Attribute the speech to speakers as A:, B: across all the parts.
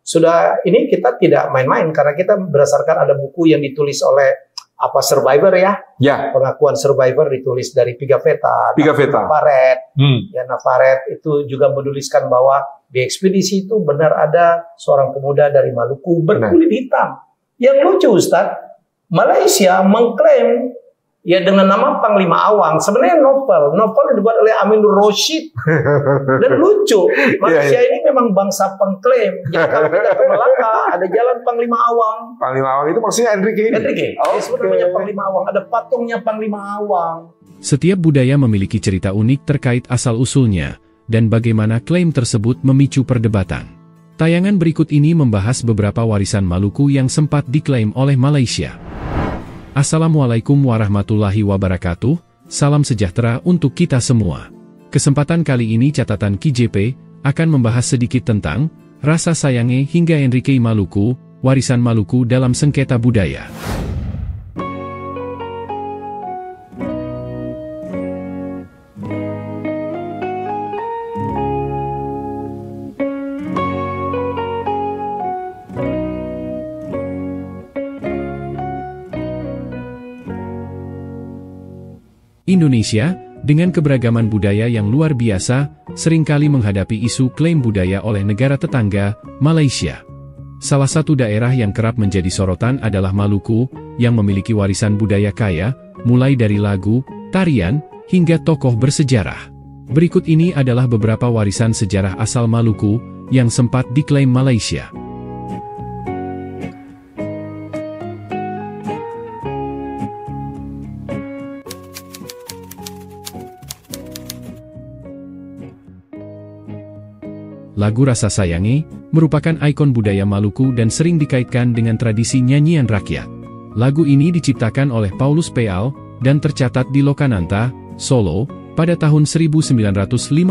A: sudah ini kita tidak main-main karena kita berdasarkan ada buku yang ditulis oleh Survivor ya. Pengakuan Survivor ditulis dari Pigafetta. Navarrete. Ya, Navarrete itu juga menuliskan bahwa di ekspedisi itu benar ada seorang pemuda dari Maluku berkulit hitam. Yang lucu Ustaz, Malaysia mengklaim ya dengan nama Panglima Awang. Sebenarnya novel dibuat oleh Aminur Rasyid. Dan lucu, Malaysia ini memang bangsa pengklaim. Jadi kalau kita ke Melaka, ada jalan Panglima Awang.
B: Panglima Awang itu maksudnya Enrique ini?
A: Enrique. Sebenarnya Panglima Awang, ada patungnya Panglima Awang.
C: Setiap budaya memiliki cerita unik terkait asal-usulnya, dan bagaimana klaim tersebut memicu perdebatan. Tayangan berikut ini membahas beberapa warisan Maluku yang sempat diklaim oleh Malaysia. Assalamualaikum warahmatullahi wabarakatuh, salam sejahtera untuk kita semua. Kesempatan kali ini catatan KJP akan membahas sedikit tentang rasa sayangnya hingga Enrique Maluku, warisan Maluku dalam sengketa budaya. Indonesia, dengan keberagaman budaya yang luar biasa, seringkali menghadapi isu klaim budaya oleh negara tetangga, Malaysia. Salah satu daerah yang kerap menjadi sorotan adalah Maluku, yang memiliki warisan budaya kaya, mulai dari lagu, tarian, hingga tokoh bersejarah. Berikut ini adalah beberapa warisan sejarah asal Maluku, yang sempat diklaim Malaysia. Lagu Rasa Sayangi merupakan ikon budaya Maluku dan sering dikaitkan dengan tradisi nyanyian rakyat. Lagu ini diciptakan oleh Paulus Peal dan tercatat di Lokananta, Solo, pada tahun 1958.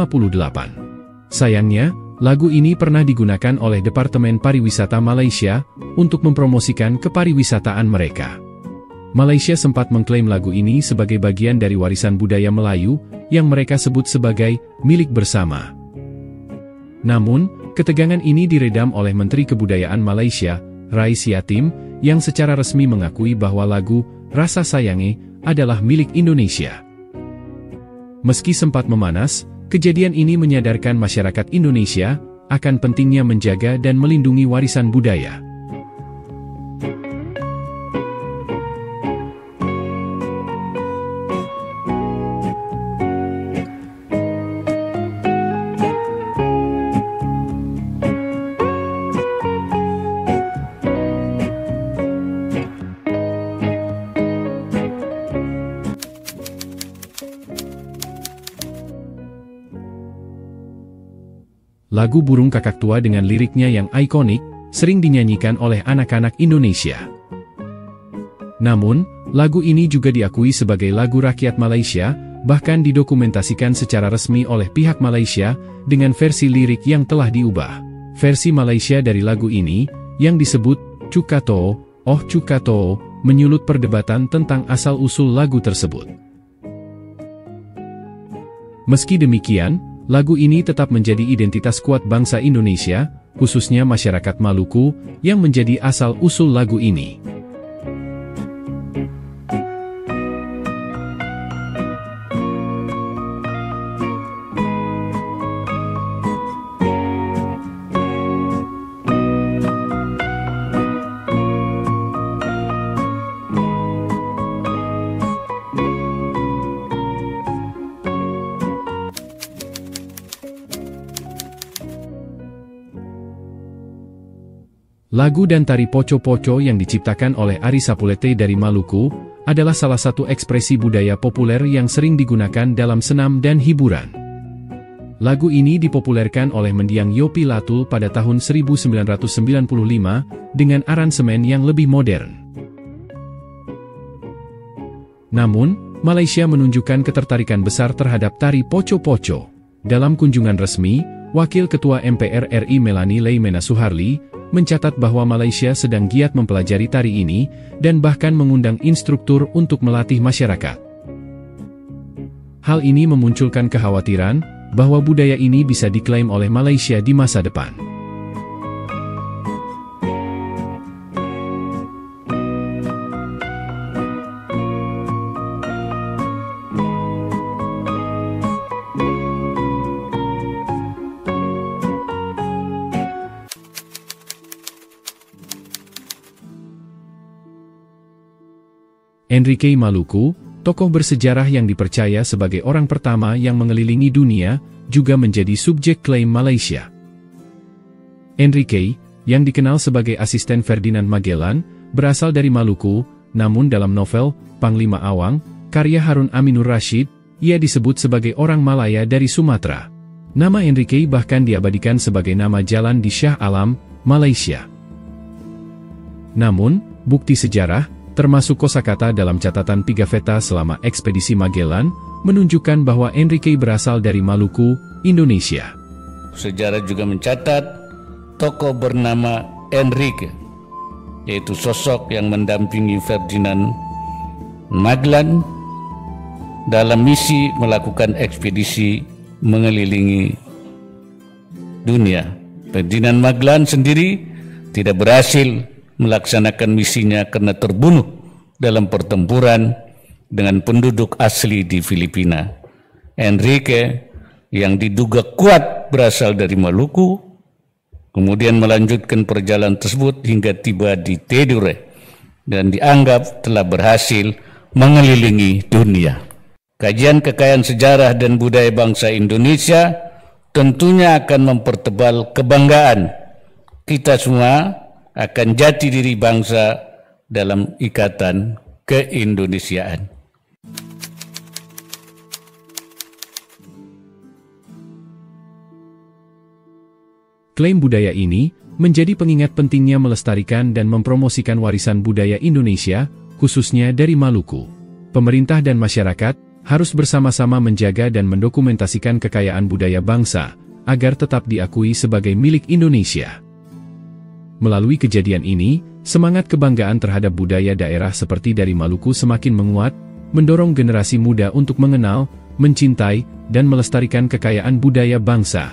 C: Sayangnya, lagu ini pernah digunakan oleh Departemen Pariwisata Malaysia untuk mempromosikan kepariwisataan mereka. Malaysia sempat mengklaim lagu ini sebagai bagian dari warisan budaya Melayu yang mereka sebut sebagai milik bersama. Namun, ketegangan ini diredam oleh Menteri Kebudayaan Malaysia, Rais Yatim, yang secara resmi mengakui bahwa lagu Rasa Sayangi adalah milik Indonesia. Meski sempat memanas, kejadian ini menyadarkan masyarakat Indonesia akan pentingnya menjaga dan melindungi warisan budaya. Lagu Burung Kakak Tua dengan liriknya yang ikonik, sering dinyanyikan oleh anak-anak Indonesia. Namun, lagu ini juga diakui sebagai lagu rakyat Malaysia, bahkan didokumentasikan secara resmi oleh pihak Malaysia, dengan versi lirik yang telah diubah. Versi Malaysia dari lagu ini, yang disebut Cukato, Cukato, menyulut perdebatan tentang asal-usul lagu tersebut. Meski demikian, lagu ini tetap menjadi identitas kuat bangsa Indonesia, khususnya masyarakat Maluku, yang menjadi asal-usul lagu ini. Lagu dan tari poco-poco yang diciptakan oleh Ari Sapulete dari Maluku, adalah salah satu ekspresi budaya populer yang sering digunakan dalam senam dan hiburan. Lagu ini dipopulerkan oleh mendiang Yopi Latul pada tahun 1995, dengan aransemen yang lebih modern. Namun, Malaysia menunjukkan ketertarikan besar terhadap tari poco-poco. Dalam kunjungan resmi, Wakil Ketua MPR RI Melanie Leimena Suharli, mencatat bahwa Malaysia sedang giat mempelajari tari ini, dan bahkan mengundang instruktur untuk melatih masyarakat. Hal ini memunculkan kekhawatiran bahwa budaya ini bisa diklaim oleh Malaysia di masa depan. Enrique Maluku, tokoh bersejarah yang dipercaya sebagai orang pertama yang mengelilingi dunia, juga menjadi subjek klaim Malaysia. Enrique, yang dikenal sebagai asisten Ferdinand Magellan, berasal dari Maluku, namun dalam novel Panglima Awang, karya Harun Aminur Rashid, ia disebut sebagai orang Malaya dari Sumatera. Nama Enrique bahkan diabadikan sebagai nama jalan di Shah Alam, Malaysia. Namun, bukti sejarah, termasuk kosakata dalam catatan Pigafetta selama ekspedisi Magellan, menunjukkan bahwa Enrique berasal dari Maluku, Indonesia.
B: Sejarah juga mencatat tokoh bernama Enrique, yaitu sosok yang mendampingi Ferdinand Magellan dalam misi melakukan ekspedisi mengelilingi dunia. Ferdinand Magellan sendiri tidak berhasil melaksanakan misinya karena terbunuh dalam pertempuran dengan penduduk asli di Filipina. Enrique, yang diduga kuat berasal dari Maluku, kemudian melanjutkan perjalanan tersebut hingga tiba di Tidore dan dianggap telah berhasil mengelilingi dunia. Kajian kekayaan sejarah dan budaya bangsa Indonesia tentunya akan mempertebal kebanggaan kita semua akan jati diri bangsa dalam ikatan keindonesiaan.
C: Klaim budaya ini menjadi pengingat pentingnya melestarikan dan mempromosikan warisan budaya Indonesia, khususnya dari Maluku. Pemerintah dan masyarakat harus bersama-sama menjaga dan mendokumentasikan kekayaan budaya bangsa, agar tetap diakui sebagai milik Indonesia. Melalui kejadian ini, semangat kebanggaan terhadap budaya daerah seperti dari Maluku semakin menguat, mendorong generasi muda untuk mengenal, mencintai, dan melestarikan kekayaan budaya bangsa.